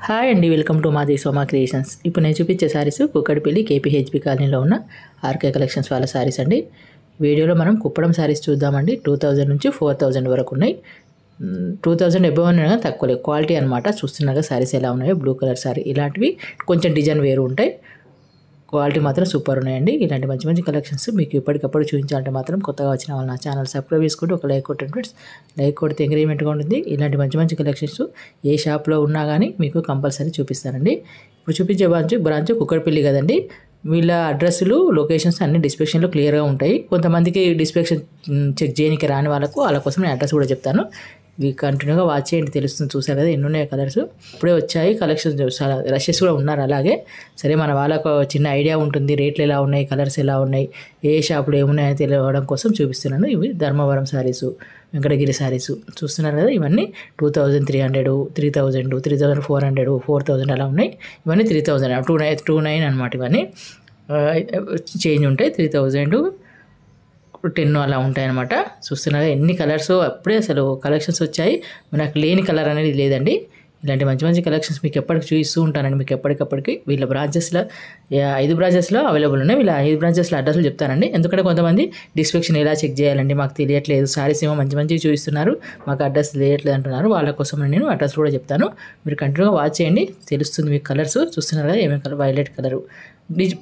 Hi అండి, welcome to మాది Soma creations. ఇప్పుడు నేను చూపించే శారీస్ కుక్కడిపల్లి కేపీహెచ్బి కాలనీలో ఉన్న ఆర్కే కలెక్షన్స్ వాళ్ళ శారీస్ అండి. వీడియోలో మనం కుప్పడం శారీస్ చూద్దామండి. 2000 నుంచి 4000 వరకు ఉన్నాయి. 2000 ఎబవ్ అయినా తక్కువ క్వాలిటీ అనమాట. చూస్తున్నాగా శారీస్ ఎలా ఉన్నాయో, బ్లూ కలర్ శారీ ఇలాంటివి కొంచెం డిజైన్ వేరు ఉంటాయి. క్వాలిటీ మాత్రం సూపర్ ఉన్నాయండి. ఇలాంటి మంచి మంచి కలెక్షన్స్ మీకు ఇప్పటికప్పుడు చూపించాలంటే మాత్రం కొత్తగా వచ్చిన వాళ్ళు నా ఛానల్ సబ్స్క్రైబ్ చేసుకుంటూ ఒక లైక్ కొట్టండి ఫ్రెండ్స్. లైక్ కొడితే ఎంకరేజ్మెంట్గా ఉంటుంది. ఇలాంటి మంచి మంచి కలెక్షన్స్ ఏ షాప్లో ఉన్నా కానీ మీకు కంపల్సరీ చూపిస్తానండి. ఇప్పుడు చూపించే బ్రాంచ్ కుక్కడపల్లి కదండి. వీళ్ళ అడ్రస్లు లొకేషన్స్ అన్ని డిస్క్రిప్షన్లో క్లియర్గా ఉంటాయి. కొంతమందికి డిస్క్రిప్షన్ చెక్ చేయడానికి రాని వాళ్ళ కోసం నేను అడ్రస్ కూడా చెప్తాను. ఇవి కంటిన్యూగా వాచ్ చేయండి, తెలుస్తుంది. చూసారు కదా ఎన్ని ఉన్నాయి కలర్స్. ఇప్పుడే వచ్చాయి కలెక్షన్స్, చాలా రషెస్ కూడా ఉన్నారు. అలాగే సరే మన వాళ్ళకు చిన్న ఐడియా ఉంటుంది, రేట్లు ఎలా ఉన్నాయి, కలర్స్ ఎలా ఉన్నాయి, ఏ షాపులో ఏమున్నాయని తెలియడం కోసం చూపిస్తున్నాను. ఇవి ధర్మవరం శారీసు, వెంకటగిరి శారీస్ చూస్తున్నారు కదా. ఇవన్నీ 2300, 3000, 3400, 4000 అలా ఉన్నాయి. ఇవన్నీ 3000, 29 అనమాట. ఇవన్నీ చేంజ్ ఉంటాయి. 3000, 10 అలా ఉంటాయన్నమాట. చూస్తున్నారా ఎన్ని కలర్స్. అప్పుడే అసలు కలెక్షన్స్ వచ్చాయి. నాకు లేని కలర్ అనేది లేదండి. ఇలాంటి మంచి మంచి కలెక్షన్స్ మీకు ఎప్పటికి చూపిస్తూ ఉంటానండి. మీకు ఎప్పటికప్పటికి వీళ్ళ బ్రాంచెస్లో 5 బ్రాంచెస్లో అవైలబుల్ ఉన్నాయి. వీళ్ళ 5 బ్రాంచెస్లో అడ్రస్లు చెప్తానండి. ఎందుకంటే కొంతమంది డిస్క్రిప్షన్ ఎలా చెక్ చేయాలండి మాకు తెలియట్లేదు, సారీస్ ఏమో మంచి మంచిగా చూపిస్తున్నారు, మాకు అడ్రస్ తెలియట్లేదు అంటున్నారు. వాళ్ళ కోసం నేను అడ్రస్ కూడా చెప్తాను. మీరు కంటిన్యూగా వాచ్ చేయండి, తెలుస్తుంది మీకు కలర్స్. చూస్తున్నారు కదా ఏమేమి కలర్. వైలెట్ కలరు,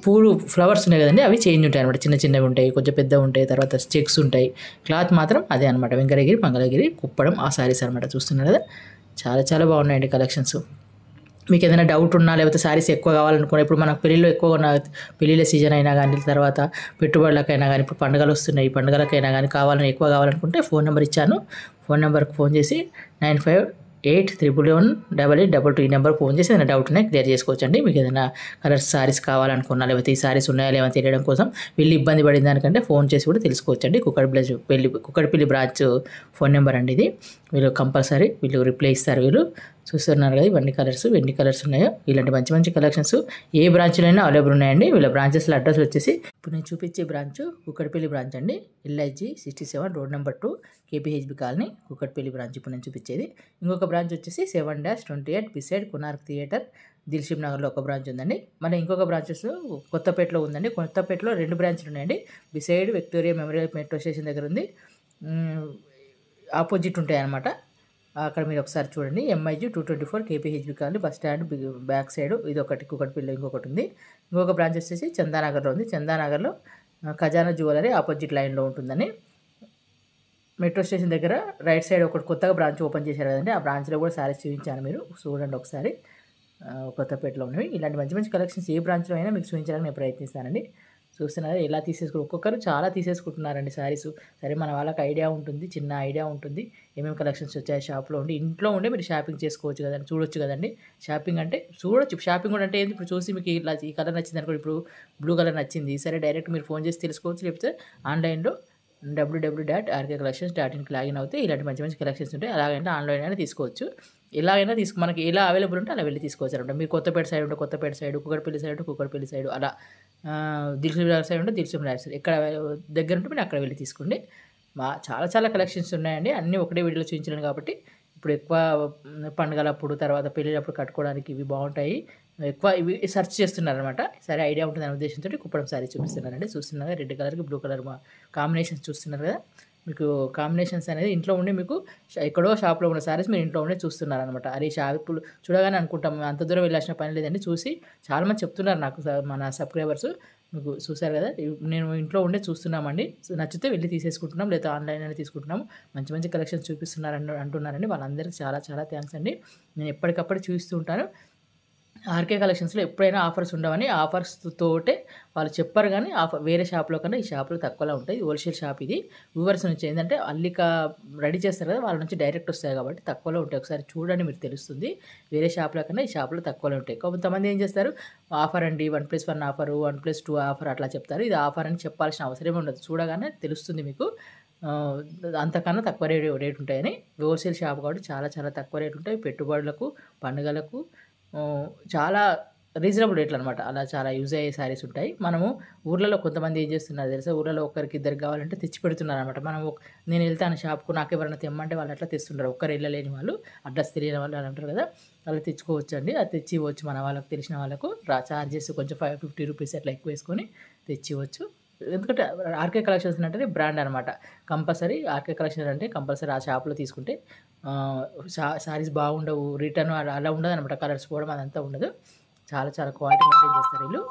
పూలు ఫ్లవర్స్ ఉన్నాయి కదండి, అవి చేంజ్ ఉంటాయి అనమాట. చిన్న చిన్నవి ఉంటాయి, కొంచెం పెద్దవి ఉంటాయి, తర్వాత చెక్స్ ఉంటాయి. క్లాత్ మాత్రం అదే అనమాట. వెంకటగిరి, మంగళగిరి, కుప్పడం ఆ శారీస్ అనమాట. చూస్తున్నారు కదా చాలా చాలా బాగున్నాయండి కలెక్షన్స్. మీకు ఏదైనా డౌట్ ఉన్నా, లేకపోతే శారీస్ ఎక్కువ కావాలనుకున్నా, ఇప్పుడు మనకు పెళ్ళిళ్ళు ఎక్కువ ఉన్న, పెళ్ళిళ్ళ సీజన్ అయినా కానీ, తర్వాత పెట్టుబడులకైనా కానీ, ఇప్పుడు పండుగలు వస్తున్నాయి, ఈ పండుగలకైనా కానీ ఎక్కువ కావాలనుకుంటే ఫోన్ నెంబర్ ఇచ్చాను. ఫోన్ నెంబర్కి ఫోన్ చేసి 9581118822 ఈ నెంబర్ ఫోన్ చేసి ఏదైనా డౌట్ ఉన్నాయి క్లియర్ చేసుకోవచ్చు అండి. మీకు ఏదైనా కలర్స్ సారీస్ కావాలనుకున్నా, లేకపోతే ఈ సారీస్ ఉన్నాయా లేవో తెలియడం కోసం వీళ్ళు ఇబ్బంది పడిన దానికంటే ఫోన్ చేసి కూడా తెలుసుకోవచ్చు అండి. కుక్కడపల్లి బ్రాంచ్ ఫోన్ నెంబర్ అండి ఇది. వీళ్ళు కంపల్సరీ రిప్లై ఇస్తారు. వీళ్ళు చూస్తున్నారు కదా ఇవన్నీ కలర్స్, ఎన్ని కలర్స్ ఉన్నాయో. ఇలాంటి మంచి మంచి కలెక్షన్స్ ఏ బ్రాంచ్లో అయినా అవైలబుల్ ఉన్నాయండి. వీళ్ళ బ్రాంచెస్లో అడ్రస్ వచ్చేసి ఇప్పుడు నేను చూపించే బ్రాంచ్ కుక్కడపల్లి బ్రాంచ్ అండి. LIG 67 road number 2 KPHB colony Kukkadapalli branch ఇప్పుడు నేను చూపించేది. ఇంకొక బ్రాంచ్ వచ్చేసి 7-28 బిసైడ్ కునార్క్ థియేటర్, దిల్షిబ్ నగర్లో ఒక బ్రాంచ్ ఉందండి. మళ్ళీ ఇంకొక బ్రాంచెస్ కొత్తపేటలో ఉందండి. కొత్తపేటలో 2 బ్రాంచ్లు ఉన్నాయండి. Beside Victoria memorial metro station దగ్గర ఉంది. ఆపోజిట్ ఉంటాయి అన్నమాట. అక్కడ మీరు ఒకసారి చూడండి. MIG 224 KPHB colony bus stand back side ఇది ఒకటి. కుక్కడపల్లి ఇంకొకటి ఉంది. ఇంకొక బ్రాంచ్ వచ్చేసి చందానగర్లో ఉంది. చందానగర్లో ఖజానా జ్యువెలరీ ఆపోజిట్ లైన్లో ఉంటుందని. మెట్రో స్టేషన్ దగ్గర రైట్ సైడ్ ఒకటి కొత్తగా బ్రాంచ్ ఓపెన్ చేశారు కదండి, ఆ బ్రాంచ్లో కూడా శారీస్ చూపించాను. మీరు చూడండి ఒకసారి. కొత్తపేటలో ఉన్నవి ఇలాంటి మంచి మంచి కలెక్షన్స్ ఏ బ్రాంచ్లో అయినా మీకు చూపించడానికి నేను ప్రయత్నిస్తానండి. చూస్తున్నారు ఎలా ఒక్కొక్కరు చాలా తీసేసుకుంటున్నారండి శారీస్. సరే మన వాళ్ళకి ఐడియా ఉంటుంది, చిన్న ఐడియా ఉంటుంది ఏమేమి కలెక్షన్స్ వచ్చాయి షాప్లో ఉండి. ఇంట్లో ఉండే మీరు షాపింగ్ చేసుకోవచ్చు కదండి, చూడొచ్చు కదండి. షాపింగ్ అంటే చూడొచ్చు. షాపింగ్ కూడా అంటే ఏంటి, ఇప్పుడు చూసి మీకు ఇలా ఈ కలర్ నచ్చింది అనుకో, ఇప్పుడు బ్లూ కలర్ నచ్చింది, సరే డైరెక్ట్ మీరు ఫోన్ చేసి తెలుసుకోవచ్చు. లేకపోతే ఆన్లైన్లో www.rkcollections.inకి లాగిన్ అవుతే ఇలాంటి మంచి మంచి కలెక్షన్స్ ఉంటాయి. అలాగంటే ఆన్లైన్ అయినా తీసుకోవచ్చు. ఎలాగైనా మనకి ఎలా అవైలబుల్ ఉంటే అలా వెళ్ళి తీసుకోవచ్చు అనమాట. మీరు కొత్తపేట సైడ్ ఉంటే కొత్తపేట సైడ్, కుక్కడపల్లి సైడ్ ఉంటే కుక్కడపల్లి సైడ్, అలా దిల్సుఖ్ నగర్ సైడ్ ఉంటే దిల్సుఖ్ నగర్ సైడ్, ఎక్కడ దగ్గర ఉంటే మీరు అక్కడ వెళ్ళి తీసుకోండి. చాలా చాలా కలెక్షన్స్ ఉన్నాయండి. అన్నీ ఒకటే వీడియోలో చూపించలేను కాబట్టి ఇప్పుడు ఎక్కువ పండుగలప్పుడు, తర్వాత పెళ్ళిళ్ళప్పుడు కట్టుకోవడానికి ఇవి బాగుంటాయి. ఎక్కువ ఇవి సెర్చ్ చేస్తున్నారనమాట. సరే ఐడియా ఉంటుంది అనే ఉద్దేశంతో కుప్పడం శారీ చూపిస్తున్నారండి. చూస్తున్నారా రెడ్ కలర్కి బ్లూ కలర్ కాంబినేషన్స్ చూస్తున్నారు కదా. మీకు కాంబినేషన్స్ అనేది ఇంట్లో ఉండి మీకు ఎక్కడో షాప్లో ఉన్న శారీస్ మీరు ఇంట్లో ఉండే చూస్తున్నారనమాట. అరే షాపులు చూడగానే అనుకుంటాం అంత దూరం వెళ్ళాల్సిన పని లేదండి. చూసి చాలామంది చెప్తున్నారు నాకు, మన సబ్స్క్రైబర్స్. మీకు చూసారు కదా, నేను ఇంట్లో ఉండే చూస్తున్నామండి, నచ్చితే వెళ్ళి తీసేసుకుంటున్నాం, లేదా ఆన్లైన్ అనేది తీసుకుంటున్నాము. మంచి మంచి కలెక్షన్స్ చూపిస్తున్నారని అంటున్నారండి. వాళ్ళందరికీ చాలా చాలా థ్యాంక్స్ అండి. నేను ఎప్పటికప్పుడు చూస్తూ ఉంటాను. ఆర్కే కలెక్షన్స్లో ఎప్పుడైనా ఆఫర్స్ ఉండవని, ఆఫర్స్ తోటే వాళ్ళు చెప్పారు కానీ వేరే షాప్లో కన్నా ఈ షాప్లో తక్కువలో ఉంటాయి. హోల్సేల్ షాప్ ఇది. వ్యూవర్స్ నుంచి ఏంటంటే అల్లిక రెడీ చేస్తారు కదా, వాళ్ళ నుంచి డైరెక్ట్ వస్తాయి కాబట్టి తక్కువలో ఉంటాయి. ఒకసారి చూడండి మీకు తెలుస్తుంది. వేరే షాప్లో కన్నా ఈ షాప్లో తక్కువలో ఉంటాయి. కొంతమంది ఏం చేస్తారు, ఆఫర్ అండి 1+1 ఆఫర్, 1+2 ఆఫర్ అట్లా చెప్తారు. ఇది ఆఫర్ అని చెప్పాల్సిన అవసరమే ఉండదు. చూడగానే తెలుస్తుంది మీకు అంతకన్నా తక్కువ రేట్ ఉంటాయని. హోల్సేల్ షాప్ కాబట్టి చాలా చాలా తక్కువ రేట్ ఉంటాయి. పెట్టుబడులకు, పండుగలకు చాలా రీజనబుల్ రేట్లు అనమాట. అలా చాలా యూజ్ అయ్యే శారీస్ ఉంటాయి. మనము ఊర్లలో కొంతమంది ఏం చేస్తున్నారు తెలుసా? ఊర్లలో ఒక్కరికి ఇద్దరికి కావాలంటే తెచ్చి పెడుతున్నారనమాట. నేను వెళ్తాను షాప్‌కు నాకెవరైనా తెమ్మంటే వాళ్ళు అట్లా తెస్తుంటారు. ఒక్కరు వెళ్ళలేని వాళ్ళు, అడ్రస్ తెలియని వాళ్ళు అని అంటారు కదా! అలా తెచ్చుకోవచ్చండి. అది తెచ్చి ఇవ్వచ్చు మన వాళ్ళకి తెలిసిన వాళ్ళకు. చార్జెస్ కొంచెం ₹50 అట్లా ఎక్కువ వేసుకొని తెచ్చి ఇవ్వచ్చు. ఎందుకంటే ఆర్‌కే కలెక్షన్స్ అంటే బ్రాండ్ అనమాట. కంపల్సరీ ఆర్‌కే కలెక్షన్ అంటే కంపల్సరీ ఆ షాప్‌లో తీసుకుంటే శారీస్ బాగుండవు. రిటర్న్ అలా ఉండదనమాట. కలర్స్ పోవడం అదంతా ఉండదు. చాలా చాలా క్వాలిటీ మెయింటైన్ చేస్తారు వీళ్ళు.